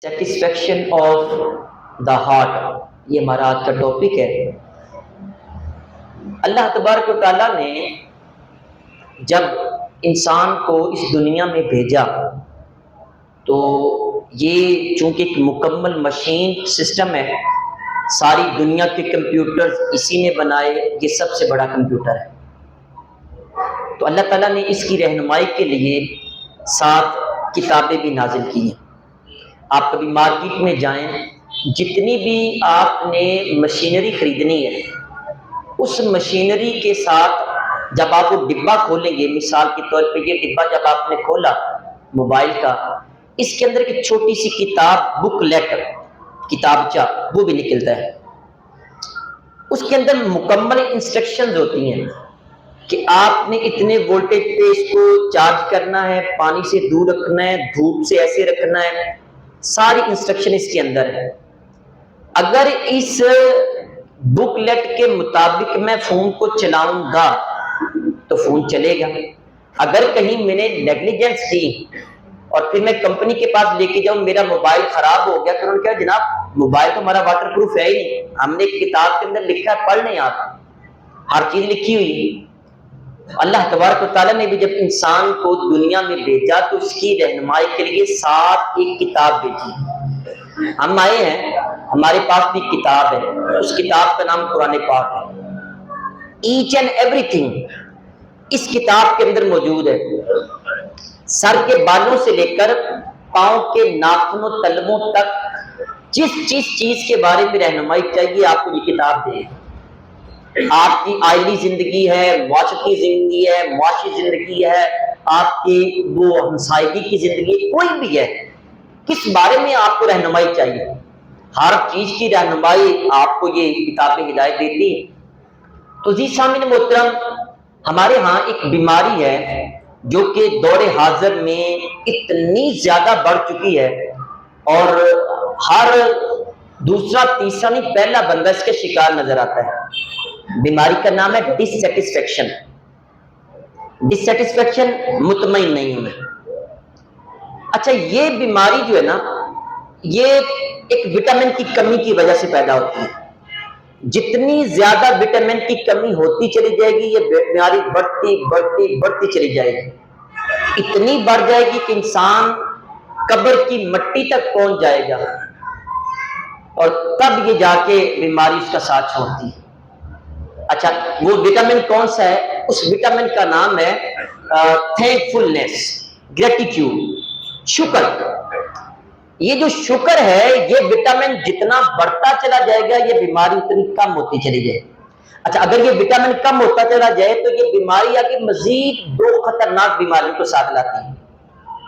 Satisfaction of the heart, یہ ہمارا آج کا ٹاپک ہے۔ اللہ تبارک و تعالیٰ نے جب انسان کو اس دنیا میں بھیجا تو یہ چونکہ ایک مکمل مشین سسٹم ہے، ساری دنیا کے کمپیوٹر اسی نے بنائے، یہ سب سے بڑا کمپیوٹر ہے۔ تو اللہ تعالیٰ نے اس کی رہنمائی کے لیے 7 کتابیں بھی نازل کی ہیں۔ آپ کبھی مارکیٹ میں جائیں، جتنی بھی آپ نے مشینری خریدنی ہے، اس مشینری کے ساتھ جب آپ وہ ڈبہ کھولیں گے، مثال کے طور پہ یہ ڈبہ جب آپ نے کھولا موبائل کا، اس کے اندر ایک چھوٹی سی کتاب، بک لیٹ، کتابچہ، وہ بھی نکلتا ہے۔ اس کے اندر مکمل انسٹرکشنز ہوتی ہیں کہ آپ نے اتنے وولٹیج پہ اس کو چارج کرنا ہے، پانی سے دور رکھنا ہے، دھوپ سے ایسے رکھنا ہے، ساری انسٹرکشن اس کے اندر ہے۔ اگر اس بک لیٹ کے مطابق میں فون کو چلاؤں گا تو فون چلے گا۔ اگر کہیں میں نے نیگلیجنس کی اور پھر میں کمپنی کے پاس لے کے جاؤں، میرا موبائل خراب ہو گیا، تو انہوں نے کہا جناب موبائل تو ہمارا واٹر پروف ہے ہی نہیں، ہم نے ایک کتاب کے اندر لکھا ہے، پڑھ لیں آپ، ہر چیز لکھی ہوئی ہے۔ اللہ تبارک و تعالیٰ نے بھی جب انسان کو دنیا میں بھیجا تو اس کی رہنمائی کے لیے 7 ایک کتاب بھیجی۔ ہم آئے ہیں، ہمارے پاس بھی کتاب ہے، اس کتاب کا نام قرآن پاک ہے۔ ایچ اینڈ ایوری تھنگ اس کتاب کے اندر موجود ہے، سر کے بالوں سے لے کر پاؤں کے ناخنوں تلووں تک جس چیز کے بارے میں رہنمائی چاہیے آپ کو یہ کتاب دے۔ آپ کی آئلی زندگی ہے، معاشرتی زندگی ہے، معاشی زندگی ہے، آپ کی وہ ہمسائیگی کی زندگی، کوئی بھی ہے، کس بارے میں آپ کو رہنمائی چاہیے، ہر چیز کی رہنمائی آپ کو یہ کتابیں ہدایت دیتی ہیں۔ تو جی سامعین محترم، ہمارے ہاں ایک بیماری ہے جو کہ دور حاضر میں اتنی زیادہ بڑھ چکی ہے اور ہر دوسرا تیسرا نہیں، پہلا بندہ اس کے شکار نظر آتا ہے۔ بیماری کا نام ہے ڈس سیٹسفیکشن۔ ڈس سیٹسفیکشن، مطمئن نہیں ہوں میں۔ اچھا، یہ بیماری جو ہے نا، یہ ایک وٹامن کی کمی کی وجہ سے پیدا ہوتی ہے۔ جتنی زیادہ وٹامن کی کمی ہوتی چلی جائے گی، یہ بیماری بڑھتی چلی جائے گی، اتنی بڑھ جائے گی کہ انسان قبر کی مٹی تک پہنچ جائے گا، اور تب یہ جا کے بیماری اس کا ساتھ چھوڑتی ہے۔ اچھا، وہ وٹامن کون سا ہے؟ اس وٹامن کا نام ہے تھینک فلنس، گریٹیٹیوڈ، شکر۔ یہ جو شکر ہے، یہ وٹامن جتنا بڑھتا چلا جائے گا، یہ بیماری اتنی کم ہوتی چلی جائے گی۔ اچھا، اگر یہ وٹامن کم ہوتا چلا جائے تو یہ بیماری آگے مزید 2 خطرناک بیماریوں کو ساتھ لاتی ہے۔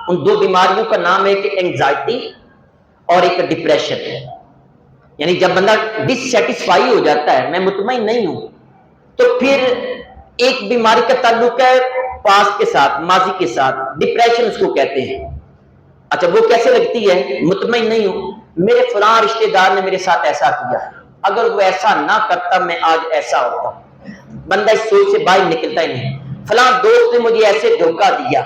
ان 2 بیماریوں کا نام ہے کہ اینگزائٹی اور ایک ڈپریشن۔ یعنی جب بندہ ڈس سیٹسفائی ہو جاتا ہے، میں مطمئن نہیں ہوں، تو پھر ایک بیماری کا تعلق ہے پاسٹ کے ساتھ، ماضی کے ساتھ، ڈپریشن اس کو کہتے ہیں۔ اچھا، وہ کیسے لگتی ہے؟ مطمئن نہیں ہوں، میرے فلاں رشتہ دار نے میرے ساتھ ایسا کیا، اگر وہ ایسا نہ کرتا میں آج ایسا ہوتا۔ بندہ اس سوچ سے باہر نکلتا ہی نہیں۔ فلاں دوست نے مجھے ایسے دھوکہ دیا،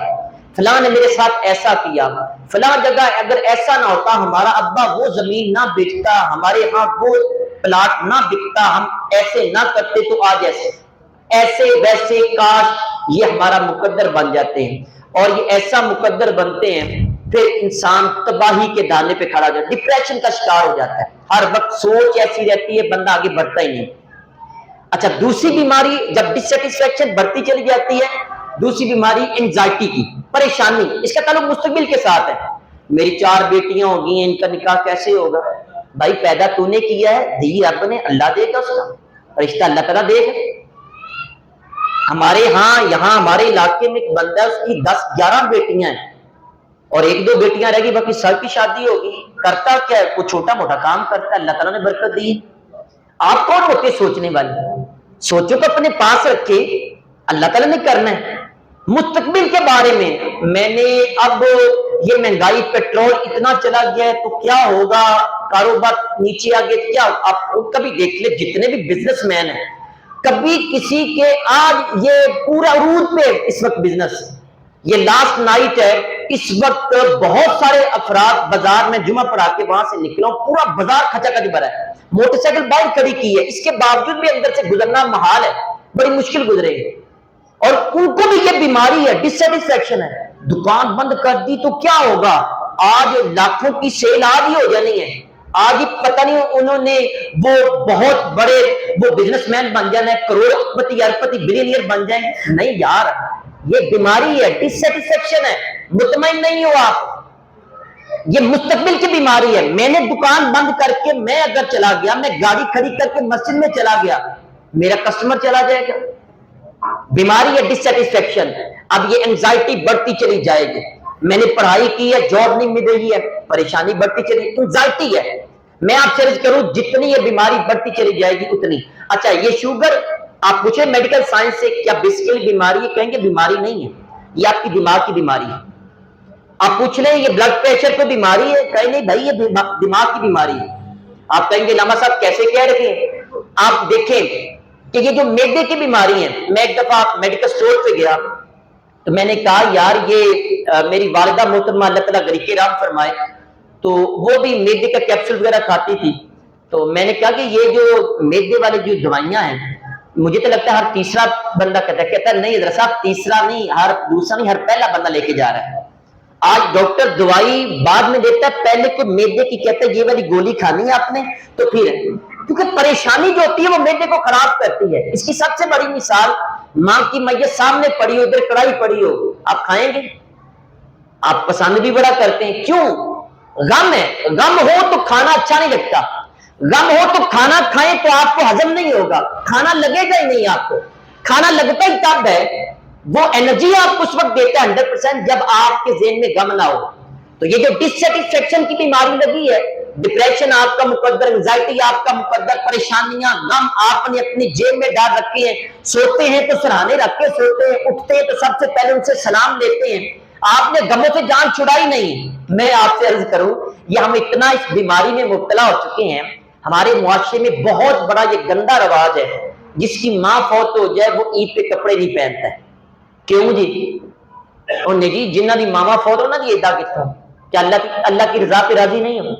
فلاں نے میرے ساتھ ایسا کیا، فلاں جگہ اگر ایسا نہ ہوتا، ہمارا ابا وہ زمین نہ بیچتا، ہمارے ہاں وہ پلاٹ نہ بکتا، ہم ایسے نہ کرتے تو آج ایسے ویسے، کاش یہ ہمارا مقدر بن جاتے ہیں۔ اور یہ ایسا مقدر بنتے ہیں، پھر انسان تباہی کے دانے پہ کھڑا ہو جاتا ہے، ڈپریشن کا شکار ہو جاتا ہے، ہر وقت سوچ ایسی رہتی ہے، بندہ آگے بڑھتا ہی نہیں۔ اچھا، دوسری بیماری جب ڈس سیٹسفیکشن بڑھتی چلی جاتی ہے، دوسری بیماری انزائٹی کی، پریشانی، اس کا تعلق مستقبل کے ساتھ ہے۔ میری 4 بیٹیاں ہو گئی ہیں، ان کا نکاح کیسے ہوگا؟ بھائی پیدا تو نے کیا ہے، دی رب نے، اللہ دے گا اس کا رشتہ، اللہ تعالیٰ دے گا۔ ہمارے ہاں یہاں ہمارے علاقے میں ایک بندہ ہے، اس کی 10-11 بیٹیاں ہیں اور 1-2 بیٹیاں رہ گئی، باقی سب کی شادی ہوگی۔ کرتا کیا ہے؟ کوئی چھوٹا موٹا کام کرتا ہے، اللہ تعالیٰ نے برکت دی۔ آپ کون ہوتے سوچنے والے؟ سوچو کہ اپنے پاس رکھے، اللہ تعالیٰ نے کرنا ہے۔ مستقبل کے بارے میں نے اب یہ مہنگائی، پیٹرول اتنا چلا گیا ہے تو کیا ہوگا، کاروبار نیچے آگے کیا؟ آپ کبھی دیکھ لیں جتنے بھی بزنس مین ہیں، کبھی کسی کے آج یہ پورا عروج پہ اس وقت بزنس، یہ لاسٹ نائٹ ہے اس وقت بہت سارے افراد بازار میں جمعہ پڑھا کے وہاں سے نکلا ہوں، پورا بازار کھچا کھچ بھرا ہے، موٹر سائیکل باہر کھڑی کی ہے، اس کے باوجود بھی اندر سے گزرنا محال ہے، بڑی مشکل گزرے گی۔ اور ان کو بھی یہ بیماری ہے، ڈسسیٹسفیکشن ہے۔ دکان بند کر دی تو کیا ہوگا؟ آج لاکھوں کی سیل آج ہی ہو جانی ہے، آج ہی پتہ نہیں انہوں نے وہ بہت بڑے وہ بزنس مین بن جانا ہے، کروڑ پتی اربپتی بلینئر بن جائیں۔ نہیں یار، یہ بیماری ہے، ڈسسیٹسفیکشن ہے، مطمئن نہیں ہو آپ، یہ مستقبل کی بیماری ہے۔ میں نے دکان بند کر کے میں اگر چلا گیا، میں گاڑی کھڑی کر کے مسجد میں چلا گیا، میرا کسٹمر چلا جائے گا۔ بیماری ہے ڈسسیٹسفیکشن۔ اب یہ انزائٹی بڑھتی چلی جائے گی، میں نے پڑھائی کی ہے، جاب نہیں مل رہی ہے، پریشانی بڑھتی چلی، انزائٹی ہے۔ میں آپ سے عرض کروں جتنی یہ بیماری بڑھتی چلی جائے گی اتنی۔ اچھا یہ شوگر، آپ پوچھیں میڈیکل سائنس سے کیا بیسیکلی بیماری ہے، کہیں گے بیماری نہیں ہے، یہ آپ کی دماغ کی بیماری ہے۔ آپ پوچھ لیں یہ بلڈ پریشر کو بیماری ہے، کہیں نہیں بھائی یہ دماغ کی بیماری ہے۔ آپ کہیں گے علامہ صاحب کیسے کہہ رہے ہیں؟ آپ دیکھیں کہ یہ جو معدے کی بیماری ہے، میں ایک دفعہ میڈیکل سٹور پہ گیا تو میں نے کہا یار یہ میری والدہ محترمہ اللہ تعالیٰ غریق رام فرمائے، تو وہ بھی معدے کا کیپسول وغیرہ کھاتی تھی، تو میں نے کہا کہ یہ جو معدے والی جو دوائیاں ہیں، مجھے تو لگتا ہے ہر تیسرا بندہ کہتا ہے نہیں حضرت صاحب تیسرا نہیں، ہر دوسرا نہیں، ہر پہلا بندہ لے کے جا رہا ہے۔ آج ڈاکٹر دوائی بعد میں دیتا ہے، پہلے کوئی معدے کی کہتا ہے یہ والی گولی کھانی ہے آپ نے، تو پھر کیونکہ پریشانی جو ہوتی ہے وہ معدے کو خراب کرتی ہے۔ اس کی سب سے بڑی مثال، ماں کی میت سامنے پڑی ہو، ادھر کڑھائی پڑی ہو، آپ کھائیں گے؟ آپ پسند بھی بڑا کرتے ہیں، کیوں؟ غم ہے، غم ہو تو کھانا اچھا نہیں لگتا، غم ہو تو کھانا کھائیں تو آپ کو ہضم نہیں ہوگا، کھانا لگے گا ہی نہیں آپ کو۔ کھانا لگتا ہی تب ہے، وہ انرجی آپ اس وقت دیتے ہیں 100% جب آپ کے ذہن میں غم نہ ہو۔ تو یہ جو ڈسسیٹسفیکشن کی بیماری لگی ہے، ڈپریشن آپ کا مقدر، انزائٹی آپ کا مقدر، پریشانیاں، غم آپ نے اپنی جیب میں ڈال رکھے ہیں، سوتے ہیں تو سرہانے رکھ کے سوتے ہیں، اٹھتے ہیں تو سب سے پہلے ان سے سلام لیتے ہیں، آپ نے غموں سے جان چھڑائی نہیں۔ میں آپ سے عرض کروں یہ ہم اتنا اس بیماری میں مبتلا ہو چکے ہیں، ہمارے معاشرے میں بہت بڑا یہ گندا رواج ہے، جس کی ماں فوت ہو جائے وہ عید پہ کپڑے نہیں پہنتا ہے۔ کیوں جی؟ اور نہیں جی جنہ دی ماما فوت ہو نا جی ادا کتنا کیا اللہ کی رضا پہ راضی نہیں ہو؟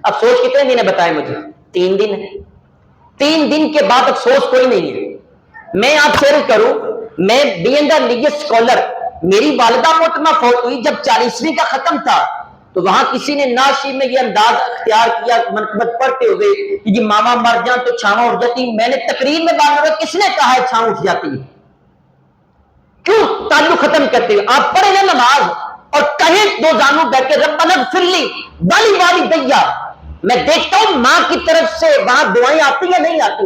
افسوس کتنے دن ہے بتائیں مجھے؟ 3 دن ہے۔ 3 دن کے بعد افسوس کوئی نہیں ہے۔ میں آپ سے عرض کروں، میں بینگ اے ریلیجیس اسکالر، میری والدہ محترمہ فوت ہوئی جب 40ویں کا ختم تھا، تو وہاں کسی نے ناشی میں یہ انداز اختیار کیا منقبت پڑھتے ہوئے کہ جی ماما مر جان تو چھاواں اٹھ جاتی۔ میں نے تقریر میں بات کرا، کس نے کہا ہے چھاواں اٹھ جاتی؟ کیوں تعلق ختم کرتے ہیں؟ آپ پڑھیں نا نماز اور کہیں دو زانوں بیٹھ کے ربنا اغفر لی والی والی دیا، میں دیکھتا ہوں ماں کی طرف سے وہاں دعائیں آتی یا نہیں آتی؟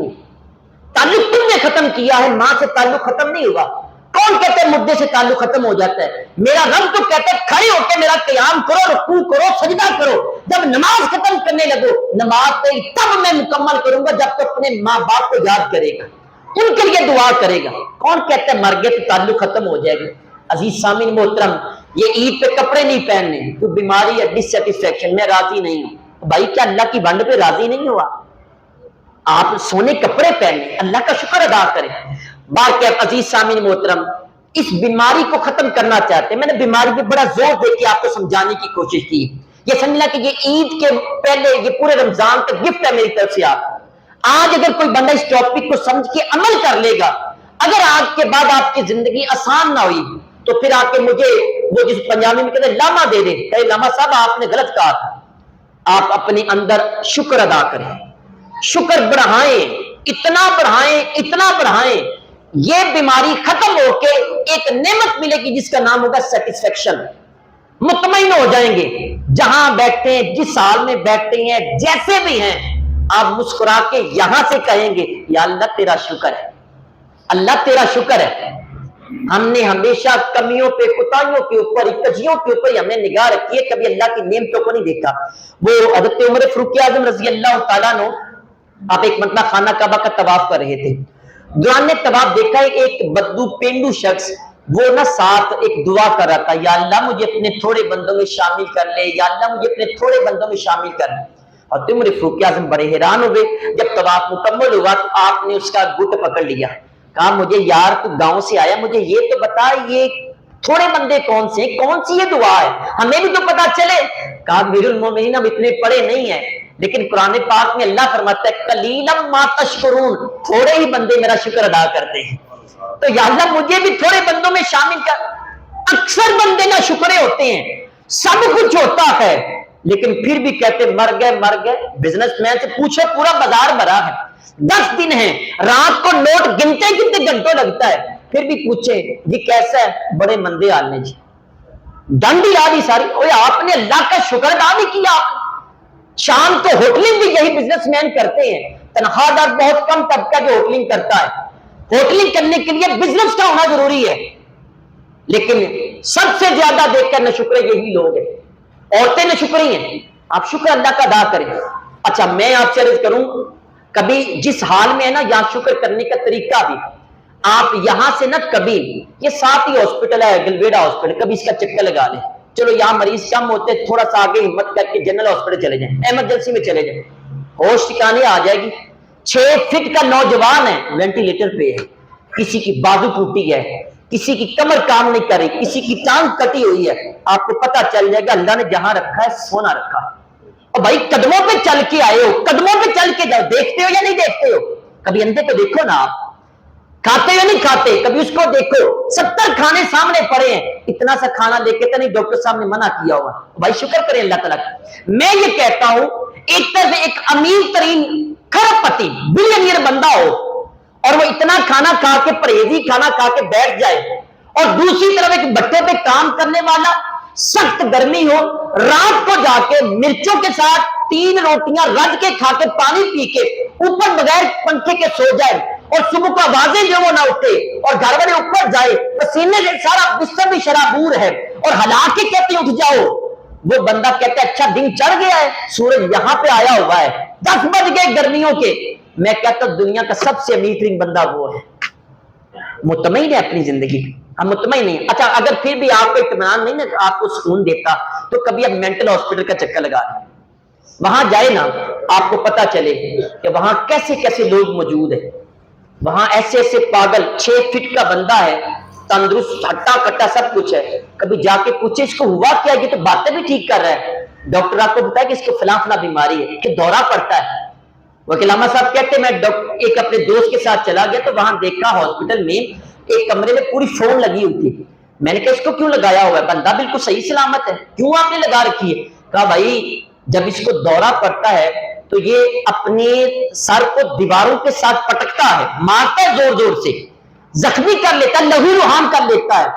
تعلق تم نے ختم کیا ہے، ماں سے تعلق ختم نہیں ہوا۔ کون کہتے ہیں مدے سے تعلق ختم ہو جاتا ہے؟ میرا رب تو کہتا ہے کھڑے ہو کے میرا قیام کرو، رکوع کرو، سجدہ کرو۔ جب نماز ختم کرنے لگو، نماز تیری تب میں مکمل کروں گا جب تو اپنے ماں باپ کو یاد کرے گا، ان کے لیے دعا کرے گا۔ کون کہتا ہے مر گئے تو تعلق ختم ہو جائے گا؟ عزیز سامعین محترم، یہ عید پہ کپڑے نہیں پہننے، تو بیماری ہے ڈسسیٹسفیکشن، میں راضی نہیں ہوں۔ بھائی کیا اللہ کی بند پہ راضی نہیں ہوا؟ آپ سونے کپڑے پہنے، اللہ کا شکر ادا کریں۔ بار کے عزیز سامعین محترم، اس بیماری کو ختم کرنا چاہتے ہیں۔ میں نے بیماری پہ بڑا زور دے کے آپ کو سمجھانے کی کوشش کی، یہ سمجھنا کہ یہ عید کے پہلے یہ پورے رمضان کا گفٹ ہے میری طرف سے آپ۔ آج اگر کوئی بندہ اس ٹاپک کو سمجھ کے عمل کر لے گا، اگر آج کے بعد آپ کی زندگی آسان نہ ہوئی تو پھر آ کے مجھے وہ جس پنجابی میں کہتے ہیں لاما دے دیں، کہ لاما صاحب آپ نے غلط کہا تھا۔ آپ اپنے اندر شکر ادا کریں، شکر بڑھائیں، اتنا بڑھائیں، اتنا بڑھائیں، یہ بیماری ختم ہو کے ایک نعمت ملے گی جس کا نام ہوگا سیٹسفیکشن۔ مطمئن ہو جائیں گے، جہاں بیٹھتے ہیں، جس حال میں بیٹھتے ہیں، جیسے بھی ہیں، آپ مسکرا کے یہاں سے کہیں گے یا اللہ تیرا شکر ہے، اللہ تیرا شکر ہے۔ ہم نے ہمیشہ کمیوں پہ، کوتاہیوں کے اوپر، کجیوں کے اوپر ہم نے نگاہ رکھی ہے، کبھی اللہ کی نعمتوں کو نہیں دیکھا۔ وہ حضرت عمر فاروق اعظم رضی اللہ تعالیٰ عنہ، آپ ایک مرتبہ خانہ کعبہ کا طواف کر رہے تھے، دوران طواف دیکھا ایک بدو پینڈو شخص وہ نہ ساتھ ایک دعا کر رہا تھا، یا اللہ مجھے اپنے تھوڑے بندوں میں شامل کر لے، یا اللہ مجھے اپنے تھوڑے بندوں میں شامل کر لے۔ اور عمر فاروق اعظم بڑے حیران ہوئے، جب طواف مکمل ہوا تو آپ نے اس کا گٹ پکڑ لیا، کہا مجھے یار تو گاؤں سے آیا، مجھے یہ تو بتا یہ تھوڑے بندے کون سے، کون سی یہ دعا ہے، ہمیں بھی تو پتا چلے۔ کہا امیر المومنین اب اتنے پڑھے نہیں ہیں، لیکن قرآن پاک میں اللہ فرماتا ہے قلیلا ما تشکرون، تھوڑے ہی بندے میرا شکر ادا کرتے ہیں۔ تو یا اللہ مجھے بھی تھوڑے بندوں میں شامل کر۔ اکثر بندے نہ شکرے ہوتے ہیں، سب کچھ ہوتا ہے، لیکن پھر بھی کہتے مر گئے۔ بزنس مین سے پوچھو پورا بازار بھرا ہے، 10 دن ہیں، رات کو نوٹ گنتے کتنے گھنٹوں لگتا ہے، پھر بھی پوچھے جی کیسا ہے، بڑے مندے حال میں جی، ڈنڈ یاد ہی ساری۔ اوے آپ نے اللہ کا شکر ادا نہیں کیا۔ شام کو ہوٹلنگ بھی یہی بزنس مین کرتے ہیں، تنخواہ دار بہت کم طبقہ جو ہوٹلنگ کرتا ہے، ہوٹلنگ کرنے کے لیے بزنس کا ہونا ضروری ہے، لیکن سب سے زیادہ دیکھ کر نشکرے یہی لوگ ہیں، عورتیں نشکری ہیں۔ آپ شکر اللہ کا ادا کریں۔ اچھا میں آپ سے عرض کروں، کبھی جس حال میں ہے نا، یہاں شکر کرنے کا طریقہ بھی، آپ یہاں سے نہ کبھی، یہ ساتھ ہی ہاسپٹل ہے گلویڈا ہاسپٹل، کبھی اس کا چکر لگا لیں، چلو یہاں مریض کم ہوتے، تھوڑا سا آگے ہمت کر کے جنرل ہاسپٹل چلے جائیں، ایمرجنسی میں چلے جائیں، ہوش ٹھکانے آ جائے گی۔ 6 فٹ کا نوجوان ہے، وینٹیلیٹر پہ ہے، کسی کی بازو ٹوٹی ہے، کسی کی کمر کام نہیں کر رہی، کسی کی ٹانگ کٹی ہوئی ہے، آپ کو پتا چل جائے گا اللہ نے جہاں رکھا ہے سونا رکھا۔ اور بھائی قدموں پہ چل کے آئے ہو، قدموں پہ چل کے جاؤ، دیکھتے ہو یا نہیں دیکھتے ہو؟ کبھی اندھے کو دیکھو نا، آپ کھاتے یا نہیں کھاتے، کبھی اس کو دیکھو، 70 کھانے سامنے پڑے ہیں، اتنا سا کھانا دیکھ کے تو نہیں ڈاکٹر صاحب نے منع کیا ہوا، بھائی شکر کریں اللہ تعالیٰ۔ میں یہ کہتا ہوں ایک طرف ایک امیر ترین کھرب پتی بلینئر بندہ ہو اور وہ اتنا کھانا کھا کے پرہیزی کھانا کھا کے بیٹھ جائے، اور دوسری طرف ایک بٹھے پہ کام کرنے والا، سخت گرمی ہو، رات کو جا کے مرچوں کے ساتھ 3 روٹیاں رج کے کھا کے پانی پی کے اوپر بغیر پنکھے کے سو جائے، اور صبح کا واضح جو وہ نہ اٹھے، اور گھر والے اوپر جائے، پسینے سے سارا بستر بھی شرابور ہے، اور ہلا کے کہتے اٹھ جاؤ، وہ بندہ کہتا ہے اچھا دن چڑھ گیا ہے، سورج یہاں پہ آیا ہوا ہے، 10 بج گئے گرمیوں کے۔ میں کہتا ہوں دنیا کا سب سے امیر ترین بندہ وہ ہے، مطمئن ہے اپنی زندگی، ہم مطمئن نہیں ہیں۔ اچھا اگر پھر بھی آپ کو اطمینان نہیں نا، آپ کو سکون دیتا، تو کبھی اب مینٹل ہاسپٹل کا چکر لگا دیں، وہاں جائے نا، آپ کو پتا چلے کہ وہاں کیسے کیسے لوگ موجود ہیں، وہاں ایسے ایسے پاگل، 6 فٹ کا بندہ ہے، تندرست ہٹا کٹا سب کچھ ہے، کبھی جا کے پوچھے اس کو ہوا کیا، یہ تو باتیں بھی ٹھیک کر رہا ہے، ڈاکٹر آپ کو بتایا کہ اس کو فلاں فلاں بیماری ہے کہ دورہ پڑتا ہے۔ وکیل احمد صاحب کہتے ہیں میں ایک اپنے دوست کے ساتھ چلا گیا تو وہاں دیکھا ہاسپٹل میں ایک کمرے میں پوری فون لگی ہوئی تھی، میں نے کہا اس کو کیوں لگایا ہوا ہے، بندہ بالکل صحیح سلامت ہے، کیوں آپ نے لگا رکھی ہے؟ کہا بھائی جب اس کو دورہ پڑتا ہے تو یہ اپنے سر کو دیواروں کے ساتھ پٹکتا ہے، مارتا ہے زور زور سے، زخمی کر لیتا ہے، لہو لہان کر لیتا ہے،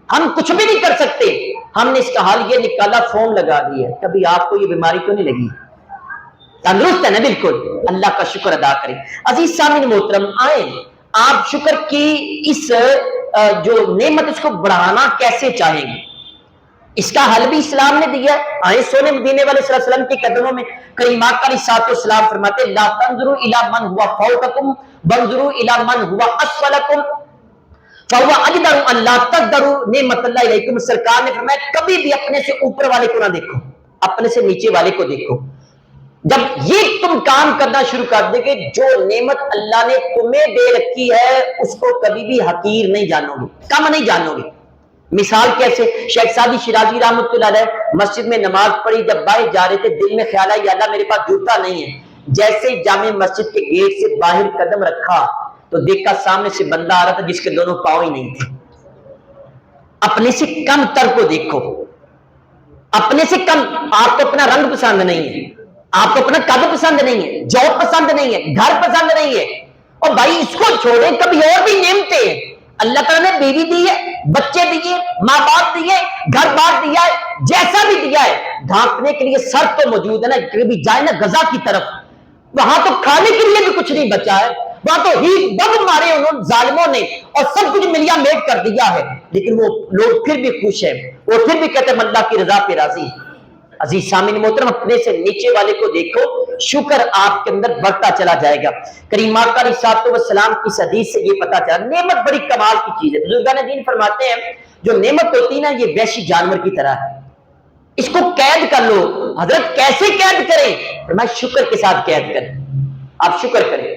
ہم کچھ بھی نہیں کر سکتے۔ ہم نے اس کا حل یہ نکالا، فون لگا دیا۔ کبھی آپ کو یہ بیماری تو نہیں لگی؟ تندرست ہے نا بالکل؟ اللہ کا شکر ادا کریں۔ عزیز سامعین محترم، آئیں آپ شکر کی اس جو نعمت اس کو بڑھانا کیسے چاہیں گے، اس کا حل بھی اسلام نے دیا ہے۔ آئے سونے مدینے والے صلی اللہ علیہ وسلم کے قدموں میں، کریم آقا علیہ الصلوۃ والسلام فرماتے لا تنظروا الی من هو فوقکم وانظروا الی من هو اسفلکم فهو اجدر ان لا تقدروا نعمت اللہ علیکم۔ سرکار نے فرمایا کبھی بھی اپنے سے اوپر والے کو نہ دیکھو، اپنے سے نیچے والے کو دیکھو۔ جب یہ تم کام کرنا شروع کر دے گے، جو نعمت اللہ نے تمہیں دے رکھی ہے اس کو کبھی بھی حقیر نہیں جانو گے، کم نہیں جانو گے۔ مثال کیسے؟ شیخ سعدی شیرازی رحمۃ اللہ علیہ مسجد میں نماز پڑھی، جب باہر جا رہے تھے دل میں خیال آیا یا اللہ میرے پاس جوتا نہیں ہے، جیسے ہی جامع مسجد کے گیٹ سے باہر قدم رکھا تو دیکھا سامنے سے بندہ آ رہا تھا جس کے دونوں پاؤں ہی نہیں تھے۔ اپنے سے کم تر کو دیکھو، اپنے سے کم۔ آپ کو اپنا رنگ پسند نہیں ہے، آپ کو اپنا قد پسند نہیں ہے، جاب پسند نہیں ہے، گھر پسند نہیں ہے، اور بھائی اس کو چھوڑیں، کبھی اور بھی نعمتیں ہیں اللہ تعالیٰ نے، بیوی دی ہے، بچے دیے، ماں باپ دیے، گھر بار دیا ہے، جیسا بھی دیا ہے، ڈھانپنے کے لیے سر تو موجود ہے نا، کبھی جائے نا غزہ کی طرف، وہاں تو کھانے کے لیے بھی کچھ نہیں بچا ہے، وہاں تو ہی دم مارے انہوں ظالموں نے اور سب کچھ ملیا میٹ کر دیا ہے، لیکن وہ لوگ پھر بھی خوش ہیں، وہ پھر بھی کہتے ہیں اللہ کی رضا پہ راضی۔ عزیز سامعین محترم، اپنے سے نیچے والے کو دیکھو، شکر آپ کے اندر بڑھتا چلا جائے گا۔ کریم آقا علیہ الصلوۃ والسلام کی حدیث سے یہ پتا چلا، نعمت بڑی کمال کی چیز ہے۔ بزرگان دین فرماتے ہیں جو نعمت ہوتی ہے نا یہ وحشی جانور کی طرح ہے، اس کو قید کر لو۔ حضرت کیسے قید کریں؟ فرمایا شکر کے ساتھ قید کریں، آپ شکر کریں،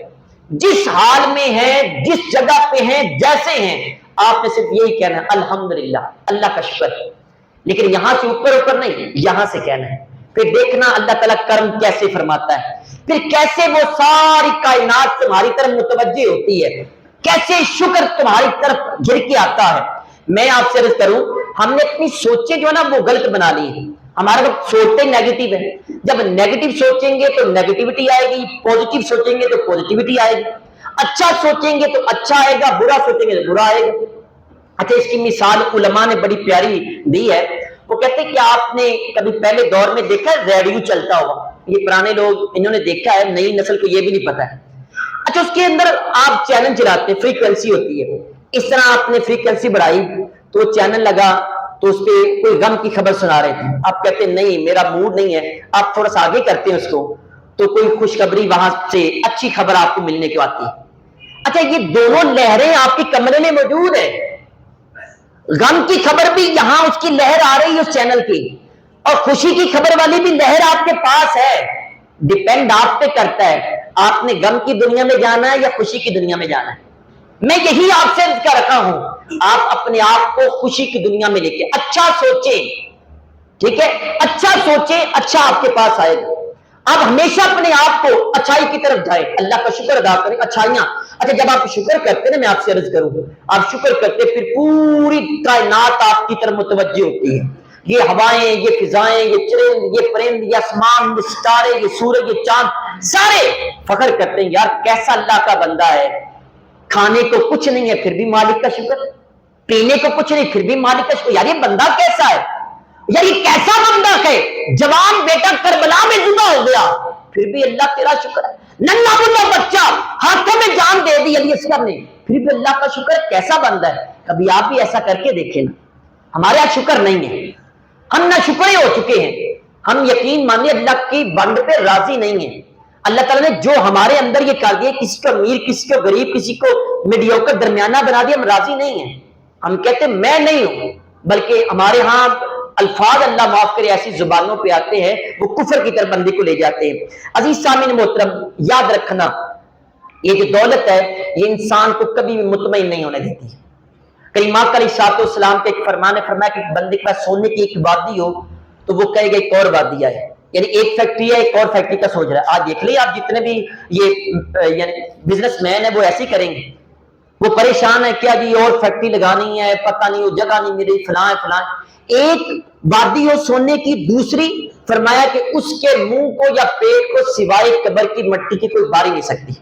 جس حال میں ہیں، جس جگہ پہ ہیں، جیسے ہیں، آپ نے صرف یہی کہنا ہے الحمدللہ، اللہ کا شکر، لیکن یہاں سے اوپر نہیں، یہاں سے کہنا ہے۔ پھر دیکھنا اللہ تعالیٰ کرم کیسے فرماتا ہے، پھر کیسے وہ ساری کائنات تمہاری طرف متوجہ ہوتی ہے، کیسے شکر تمہاری طرف گر کے آتا ہے۔ میں آپ سے عرض کروں، ہم نے اپنی سوچیں جو ہے نا وہ غلط بنا لی ہیں۔ ہمارے وقت سوچتے نیگیٹو ہے، جب نیگیٹو سوچیں گے تو نیگیٹیوٹی آئے گی، پوزیٹو سوچیں گے تو پوزیٹیوٹی آئے گی، اچھا سوچیں گے تو اچھا آئے گا، برا سوچیں گے تو برا آئے گا۔ اچھا، اس کی مثال علماء نے بڑی پیاری دی ہے۔ وہ کہتے ہیں کہ آپ نے کبھی پہلے دور میں دیکھا ہے ریڈیو چلتا ہوا؟ یہ پرانے لوگ انہوں نے دیکھا ہے، نئی نسل کو یہ بھی نہیں پتا ہے۔ اچھا، اس کے اندر آپ چینل چلاتے ہیں، فریکوینسی ہوتی ہے، اس طرح آپ نے فریکوینسی بڑھائی تو چینل لگا تو اس پہ کوئی غم کی خبر سنا رہے تھے، آپ کہتے ہیں نہیں میرا موڈ نہیں ہے، آپ تھوڑا سا آگے کرتے ہیں اس کو تو کوئی خوشخبری وہاں سے اچھی خبر آپ کو ملنے کو آتی ہے۔ اچھا، یہ دونوں لہریں آپ کے کمرے میں موجود ہیں، غم کی خبر بھی یہاں اس کی لہر آ رہی ہے اس چینل کی، اور خوشی کی خبر والی بھی لہر آپ کے پاس ہے۔ ڈیپینڈ آپ پہ کرتا ہے آپ نے غم کی دنیا میں جانا ہے یا خوشی کی دنیا میں جانا ہے۔ میں یہی آپ سے کہہ رکھا ہوں، آپ اپنے آپ کو خوشی کی دنیا میں لے کے اچھا سوچیں، ٹھیک ہے، اچھا سوچیں، اچھا آپ کے پاس آئے گا۔ آپ ہمیشہ اپنے آپ کو اچھائی کی طرف جائیں، اللہ کا شکر ادا کریں، اچھائیاں۔ اچھا، جب آپ شکر کرتے ہیں نا، میں آپ سے عرض کروں، آپ شکر کرتے پھر پوری کائنات آپ کی طرف متوجہ ہوتی ہے، یہ ہوائیں، یہ فضائیں، یہ چرند، یہ پرند، یہ آسمان، یہ ستارے، یہ سورج، یہ چاند، سارے فخر کرتے ہیں یار کیسا اللہ کا بندہ ہے، کھانے کو کچھ نہیں ہے پھر بھی مالک کا شکر، پینے کو کچھ نہیں پھر بھی مالک کا شکر، یار یہ بندہ کیسا ہے، یار یہ کیسا بندہ ہے، جوان بیٹا کربلا میں ذبح ہو گیا پھر بھی اللہ تیرا شکر ہے، ننھا بنھا بچہ ہاتھوں میں جان دے دی علی اصغر نے پھر بھی اللہ کا شکر ہے، کیسا بندہ ہے۔ کبھی آپ بھی ایسا کر کے دیکھیں نا، ہمارے یہاں شکر نہیں ہے، ہم نہ شکرے ہو چکے ہیں، ہم یقین مانیے اللہ کی بند پہ راضی نہیں ہیں۔ اللہ تعالیٰ نے جو ہمارے اندر یہ کر دیا، کسی کو امیر، کسی کو غریب، کسی کو میڈیوکر درمیانہ بنا دیا، ہم راضی نہیں ہیں۔ ہم کہتے ہیں میں نہیں ہوں، بلکہ ہمارے ہاں الفاظ اللہ معاف کرے ایسی زبانوں پہ آتے ہیں وہ کفر کی طرف بندے کو لے جاتے ہیں۔ عزیز سامعین محترم، یاد رکھنا یہ جو دولت ہے یہ انسان کو کبھی بھی مطمئن نہیں ہونے دیتی۔ کہیں ماں علیہ الصلوۃ والسلام کے ایک فرمان ہے، فرمایا کہ بندے کے پاس سونے کی ایک وادی ہو تو وہ کہے گا ایک اور وادی ہے، یعنی ایک فیکٹری ہے ایک اور فیکٹری کا سوچ رہا ہے۔ آج دیکھ لیں آپ جتنے بھی یہ یعنی بزنس مین ہے وہ ایسے ہی کریں گے، وہ پریشان ہے کیا جی اور فیکٹری لگانی ہے، پتہ نہیں وہ جگہ نہیں ملی، فلاں فلاں۔ ایک وادی ہو سونے کی، دوسری فرمایا کہ اس کے منہ کو یا پیٹ کو سوائے قبر کی مٹی کی کوئی باری نہیں سکتی۔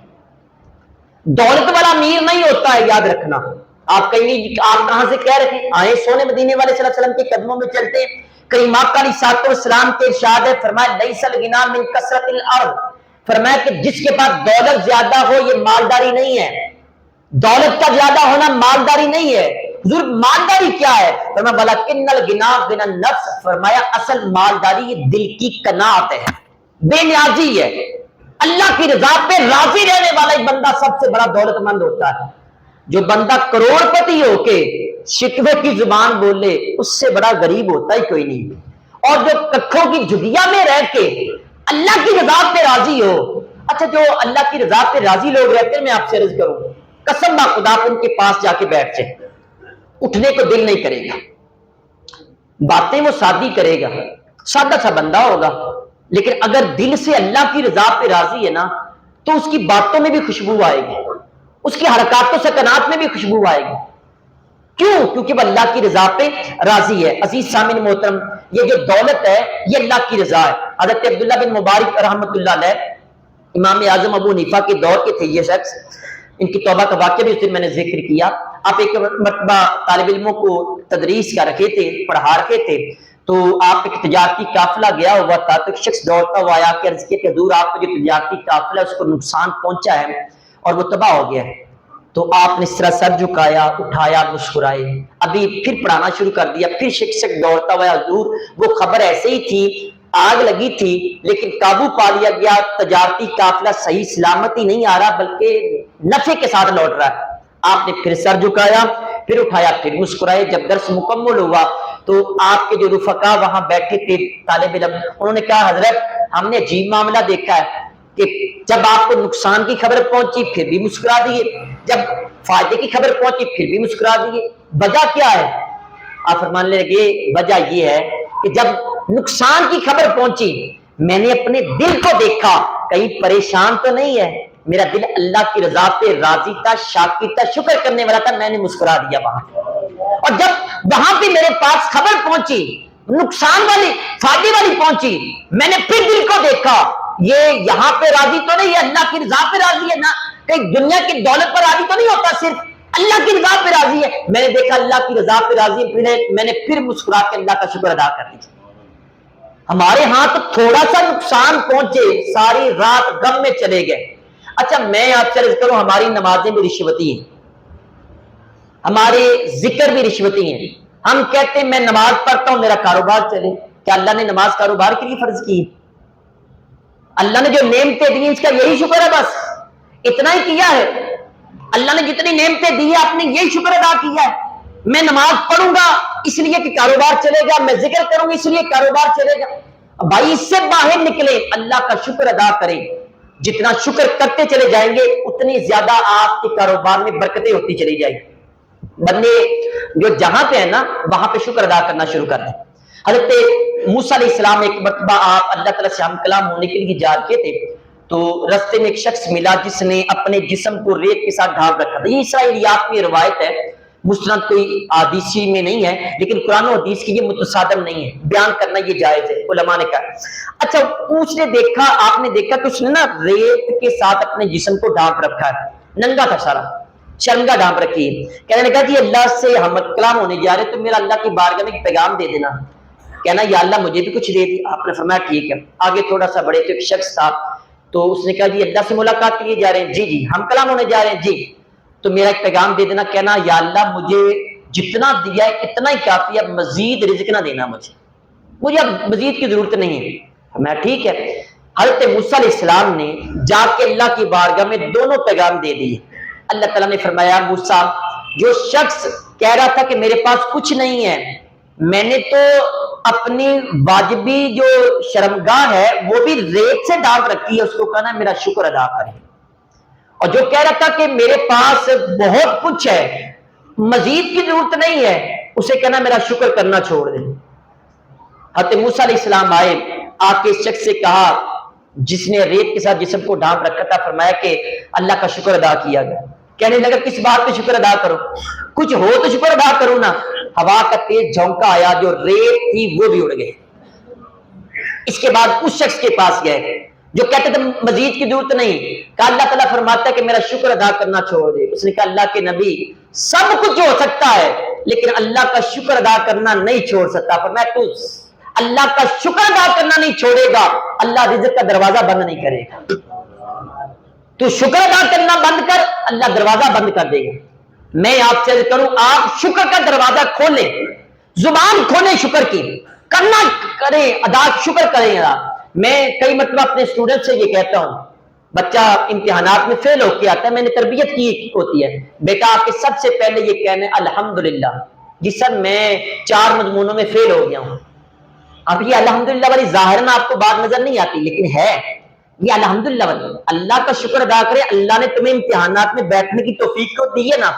دولت والا امیر نہیں ہوتا ہے، یاد رکھنا۔ آپ کہیں گے آپ کہاں سے کہہ رہے ہیں، آئے سونے مدینے والے صلی اللہ علیہ وسلم کے قدموں میں چلتے ہیں۔ کہیں ماں علیہ الصلوۃ والسلام کے ارشاد ہے، فرمایا لیس الغنی من کثرت الارض، فرمایا کہ جس کے پاس دولت زیادہ ہو یہ مالداری نہیں ہے، دولت کا زیادہ ہونا مالداری نہیں ہے۔ حضور مالداری کیا ہے؟ فرمایا ولکن الغنی غنی النفس، فرمایا اصل مالداری یہ دل کی قناعت ہے، بے نیازی ہے، اللہ کی رضا پہ راضی رہنے والا ایک بندہ سب سے بڑا دولت مند ہوتا ہے۔ جو بندہ کروڑ پتی ہو کے شکوے کی زبان بولے اس سے بڑا غریب ہوتا ہی کوئی نہیں، اور جو ککھوں کی جھگیا میں رہ کے اللہ کی رضا پہ راضی ہو۔ اچھا، جو اللہ کی رضا پہ راضی لوگ رہتے ہیں، میں آپ سے عرض کروں قسم با خدا ان کے پاس جا کے بیٹھ جائے، اٹھنے کو دل نہیں کرے گا، باتیں وہ سادی کرے گا، سادہ سا بندہ ہوگا، لیکن اگر دل سے اللہ کی رضا پہ راضی ہے نا تو اس کی باتوں میں بھی خوشبو آئے گی، اس کی حرکات و سکنات میں بھی خوشبو آئے گی۔ کیوں؟ کیونکہ وہ اللہ کی رضا پہ راضی ہے۔ عزیز سامعین محترم، یہ جو دولت ہے یہ اللہ کی رضا ہے۔ حضرت عبداللہ بن مبارک رحمۃ اللہ علیہ، امام اعظم ابو حنیفہ کے دور کے تھے یہ شخص، ان کی توبہ کا واقعہ بھی اس دن میں نے ذکر کیا۔ آپ ایک مرتبہ طالب علموں کو تدریس کر رکھے تھے، پڑھا رکھے تھے، تو آپ ایک تجارتی قافلہ گیا ہوا تھا، تو ایک شخص دوڑتا ہوا آیا کہ عرض کیا کہ حضور آپ کا جو تجارتی قافلہ ہے اس کو نقصان پہنچا ہے اور وہ تباہ ہو گیا ہے۔ تو آپ نے اس طرح سر جھکایا، اٹھایا، مسکرائے، ابھی پھر پڑھانا شروع کر دیا۔ پھر شخص دوڑتا ہوا، حضور وہ خبر ایسے ہی تھی، آگ لگی تھی لیکن قابو پا لیا گیا، تجارتی قافلہ صحیح سلامتی نہیں آ رہا بلکہ نفع کے ساتھ لوٹ رہا ہے۔ آپ نے پھر سر جھکایا، پھر اٹھایا، پھر مسکرائے۔ جب درس مکمل ہوا تو آپ کے جو رفقا وہاں بیٹھے تھے طالب علم، انہوں نے کہا حضرت ہم نے عجیب معاملہ دیکھا ہے، کہ جب آپ کو نقصان کی خبر پہنچی پھر بھی مسکرا دیے، جب فائدے کی خبر پہنچی پھر بھی مسکرا دیے، وجہ کیا ہے؟ آپ فرمانے لگے وجہ یہ ہے کہ جب نقصان کی خبر پہنچی میں نے اپنے دل کو دیکھا، کہیں پریشان تو نہیں ہے، میرا دل اللہ کی رضا پہ راضی تھا، شاکر تھا، شکر کرنے والا تھا، میں نے مسکرا دیا وہاں۔ اور جب وہاں پہ میرے پاس خبر پہنچی نقصان والی، فائدے والی پہنچی، میں نے پھر دل کو دیکھا یہ یہاں پہ راضی تو نہیں ہے، اللہ کی رضا پہ راضی ہے نا، کہیں دنیا کی دولت پر راضی تو نہیں ہوتا، صرف اللہ کی رضا پہ راضی ہے۔ میں نے دیکھا اللہ کی رضا پہ راضی ہے، میں نے پھر مسکرا کے اللہ کا شکر ادا کر دیا۔ ہمارے ہاں تو تھوڑا سا نقصان پہنچے ساری رات غم میں چلے گئے۔ اچھا میں آپ سے عرض کروں، ہماری نمازیں بھی رشوتی ہیں، ہمارے ذکر بھی رشوتی ہیں۔ ہم کہتے ہیں میں نماز پڑھتا ہوں میرا کاروبار چلے، کیا اللہ نے نماز کاروبار کے لیے فرض کی؟ اللہ نے جو نعمتیں دی اس کا یہی شکر ہے، بس اتنا ہی کیا ہے۔ اللہ نے جتنی نعمتیں دی ہے آپ نے یہی شکر ادا کیا ہے۔ میں نماز پڑھوں گا اس لیے کہ کاروبار چلے گا، میں ذکر کروں گا اس لیے کاروبار چلے گا۔ بھائی اس سے باہر نکلے، اللہ کا شکر ادا کریں، جتنا شکر کرتے چلے جائیں گے اتنی زیادہ آپ کے کاروبار میں برکتیں ہوتی چلی جائیں گی۔ بندے جو جہاں پہ ہیں نا وہاں پہ شکر ادا کرنا شروع کر دیں۔ حضرت موسیٰ علیہ السلام ایک مرتبہ آپ اللہ تعالیٰ سے ہم کلام ہونے کے لیے جا رہے تھے تو رستے میں ایک شخص ملا جس نے اپنے جسم کو ریت کے ساتھ ڈھانپ رکھا تھا۔ یہ اسرائیلیات میں روایت ہے، مسند کوئی حدیثی میں نہیں ہے، لیکن قرآن و حدیث کی یہ متصادم نہیں ہے، بیان کرنا یہ جائز ہے، علماء نے کہا۔ اچھا اس نے دیکھا، آپ نے دیکھا کہ اس نے نا ریت کے ساتھ اپنے جسم کو ڈھانپ رکھا ہے، ننگا تھا سارا، شرمگاہ ڈھانپ رکھی ہے۔ کہنے لگا جی اللہ سے ہم کلام ہونے جا رہے تو میرا اللہ کی بارگاہ میں ایک پیغام دے دینا۔ کہنا یا اللہ مجھے بھی کچھ دے دی۔ آپ نے فرمایا ٹھیک ہے۔ آگے تھوڑا سا بڑے تو ایک شخص تھا تو اس نے کہا جی اللہ سے ملاقات کے لیے جا رہے ہیں، جی جی ہم کلام ہونے جا رہے ہیں، جی تو میرا ایک پیغام دے دینا۔ کہنا یا اللہ مجھے جتنا دیا ہے اتنا ہی کافی ہے، مزید رزق نہ دینا، مجھے اب مزید کی ضرورت نہیں ہے۔ میں ٹھیک ہے۔ حضرت موسیٰ علیہ السلام نے جا کے اللہ کی بارگاہ میں دونوں پیغام دے دیے۔ اللہ تعالیٰ نے فرمایا موسیٰ جو شخص کہہ رہا تھا کہ میرے پاس کچھ نہیں ہے، میں نے تو اپنی واجبی جو شرمگاہ ہے وہ بھی ریت سے ڈھانپ رکھی ہے، اس کو کہنا میرا شکر ادا کرے۔ اور جو کہہ رہا تھا کہ میرے پاس بہت کچھ ہے مزید کی ضرورت نہیں ہے، اسے کہنا میرا شکر کرنا چھوڑ دے۔ حضرت موسیٰ علیہ السلام آئے، آ کے اس شخص سے کہا جس نے ریت کے ساتھ جسم کو ڈھانپ رکھا تھا، فرمایا کہ اللہ کا شکر ادا کیا گیا۔ کہنے لگا کس بات پہ شکر ادا کرو؟ کچھ ہو تو شکر ادا کرو نا۔ ہوا کا تیز جھونکا آیا، جو ریت تھی وہ بھی اڑ گئی۔ اس کے بعد اس شخص کے پاس گئے جو کہتے تھے مزید کی ضرورت نہیں، کہا اللہ تعالیٰ فرماتا ہے کہ میرا شکر ادا کرنا چھوڑ دے۔ اس نے کہا اللہ کے نبی سب کچھ ہو سکتا ہے لیکن اللہ کا شکر ادا کرنا نہیں چھوڑ سکتا۔ فرمایا تو اللہ کا شکر ادا کرنا نہیں چھوڑے گا، اللہ رزق کا دروازہ بند نہیں کرے گا۔ تو شکر ادا کرنا بند کر، اللہ دروازہ بند کر دے گا۔ میں آپ سے کروں آپ شکر کا دروازہ کھولیں، زبان کھولیں شکر کی، کرنا کریں، ادا شکر کریں۔ میں کئی مرتبہ اپنے اسٹوڈنٹ سے یہ کہتا ہوں، بچہ امتحانات میں فیل ہو کے آتا ہے، میں نے تربیت کی ہوتی ہے، بیٹا آپ کے سب سے پہلے یہ کہنا الحمدللہ، جی سر میں 4 مضمونوں میں فیل ہو گیا ہوں۔ اب یہ الحمدللہ والی ظاہراً آپ کو بات نظر نہیں آتی لیکن ہے یہ الحمدللہ والی۔ اللہ کا شکر ادا کرے، اللہ نے تمہیں امتحانات میں بیٹھنے کی توفیق تو دی ہے نا۔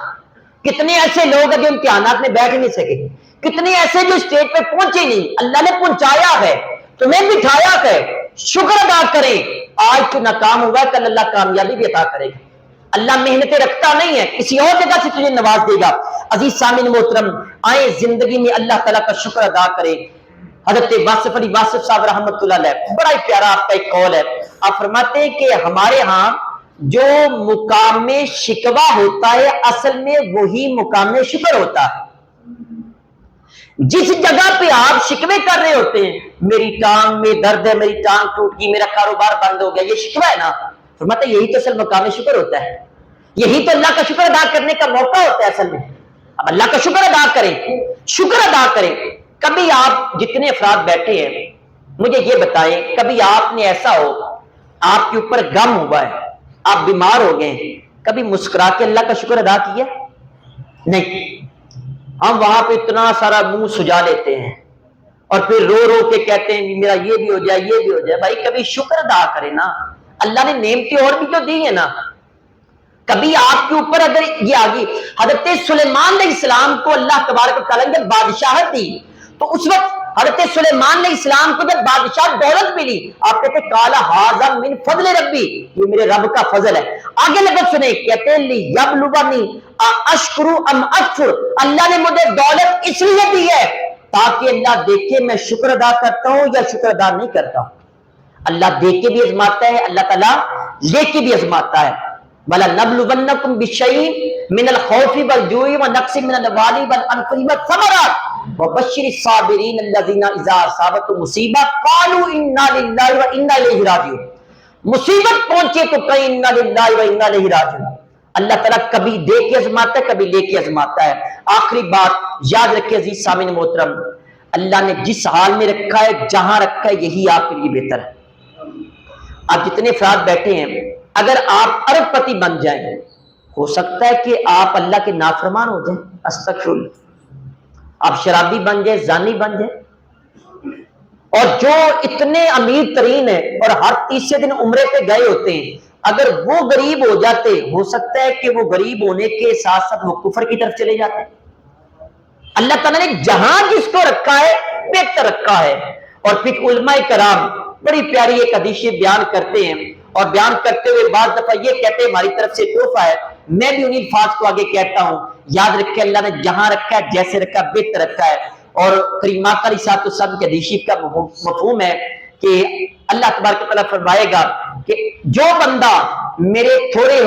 کتنے ایسے لوگ ہیں جو امتحانات میں بیٹھ نہیں سکے، کتنے ایسے جو اسٹیج پہ پہنچے نہیں، اللہ نے پہنچایا ہے، تمہیں بٹھایا ہے، شکر ادا کریں۔ آج تو ناکام ہوا کل اللہ کامیابی بھی عطا کرے گا۔ اللہ محنتیں رکھتا نہیں ہے، کسی اور جگہ سے تجھے نواز دے گا۔ عزیز سامعین محترم، آئیں زندگی میں اللہ تعالیٰ کا شکر ادا کریں۔ حضرت واصف علی واصف صاحب رحمۃ اللہ علیہ، بڑا ہی پیارا آپ کا ایک قول ہے، آپ فرماتے ہیں کہ ہمارے ہاں جو مقام شکوہ ہوتا ہے اصل میں وہی مقام شکر ہوتا ہے۔ جس جگہ پہ آپ شکوے کر رہے ہوتے ہیں، میری ٹانگ میں درد ہے، میری ٹانگ ٹوٹ گئی، میرا کاروبار بند ہو گیا، یہ شکوہ ہے نا، فرماتے ہیں یہی تو اصل مقام شکر ہوتا ہے، یہی تو اللہ کا شکر ادا کرنے کا موقع ہوتا ہے اصل میں۔ اب اللہ کا شکر ادا کریں، شکر ادا کریں۔ کبھی آپ جتنے افراد بیٹھے ہیں مجھے یہ بتائیں، کبھی آپ نے ایسا ہو آپ کے اوپر غم ہوا ہے، آپ بیمار ہو گئے ہیں، کبھی مسکرا کے اللہ کا شکر ادا کیا؟ نہیں، ہم وہاں پہ اتنا سارا منہ سجا لیتے ہیں اور پھر رو رو کے کہتے ہیں میرا یہ بھی ہو جائے، یہ بھی ہو جائے۔ بھائی کبھی شکر ادا کرے نا، اللہ نے نعمتیں اور بھی تو دی ہیں نا. کبھی آپ کے اوپر اگر یہ آگی حضرت سلیمان علیہ السلام کو اللہ تبارک و تعالیٰ نے بادشاہت دی تو اس وقت حضرت سلیمان علیہ السلام کو جب بادشاہ دولت ملی آپ کہتے قال ھذا من فضل ربی، یہ میرے رب کا فضل ہے. آگے لفظ سنیں کہتے ہیں لیبلونی اشکر ام اکفر، اللہ نے مجھے دولت اس لیے دی ہے تاکہ اللہ دیکھے میں شکر ادا کرتا ہوں یا شکر ادا نہیں کرتا ہوں. اللہ دے کے بھی ازماتا ہے، اللہ تعالیٰ لے کے بھی ازماتا ہے. وَلَنَبْلُوَنَّكُمْ بِشَيْءٍ مِنَ الْخَوْفِ وَالْجُوعِ وَنَقْصٍ مِنَ الْأَمْوَالِ وَالْأَنفُسِ وَالثَّمَرَاتِ وَبَشِّرِ الصَّابِرِينَ الَّذِينَ إِذَا أَصَابَتْهُمْ مُصِیبَۃٌ قَالُوا إِنَّا لِلَّهِ وَإِنَّا إِلَیْهِ رَاجِعُونَ. مصیبت پہنچے تو کہیں اِنَّا لِلَّهِ وَإِنَّا إِلَیْهِ رَاجِعُونَ. اللہ تعالیٰ کبھی دے کے ازماتا ہے کبھی لے کے ازماتا ہے. آخری بات یاد رکھیں عزیز سامعین محترم، اللہ نے جس حال میں رکھا ہے جہاں رکھا ہے یہی آپ کے لیے بہتر ہے. آپ جتنے افراد بیٹھے ہیں اگر آپ ارب پتی بن جائیں ہو سکتا ہے کہ آپ اللہ کے نافرمان ہو جائیں، استغفر اللہ. آپ شرابی بن جائیں، زانی بن جائیں، اور جو اتنے امیر ترین ہیں اور ہر تیسرے دن عمرے پہ گئے ہوتے ہیں اگر وہ غریب ہو جاتے ہو سکتا ہے کہ وہ غریب ہونے کے ساتھ ساتھ وہ کفر کی طرف چلے جاتے. اللہ تعالیٰ نے جہاں جس کو رکھا ہے بہتر رکھا ہے. اور پھر علماء کرام بڑی پیاری ایک حدیث بیان کرتے ہیں اور بیان کرتے ہوئے بعض دفعہ یہ کہتے ہیں ہماری طرف سے تحفہ ہے. میں بھی انہی الفاظ کو آگے کہتا ہوں، یاد رکھے اللہ نے جہاں رکھا ہے جیسے رکھا ہے بہتر رکھا ہے. اور کریمہ کا رسالۃ السلام کے حدیث شریف کا مفہوم ہے کہ اللہ تبارک و تعالیٰ فرمائے گا کہ جو بندہ میرے تھوڑے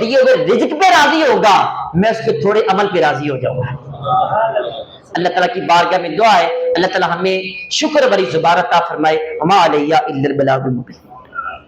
دیے ہوئے رزق پہ راضی ہوگا میں اس کے تھوڑے عمل پہ راضی ہو جاؤں گا. اللہ تعالیٰ کی بارگاہ میں دعا ہے اللہ تعالیٰ ہمیں شکر بری زبان عطا فرمائے. وما علیہ الا البلاغ المبین.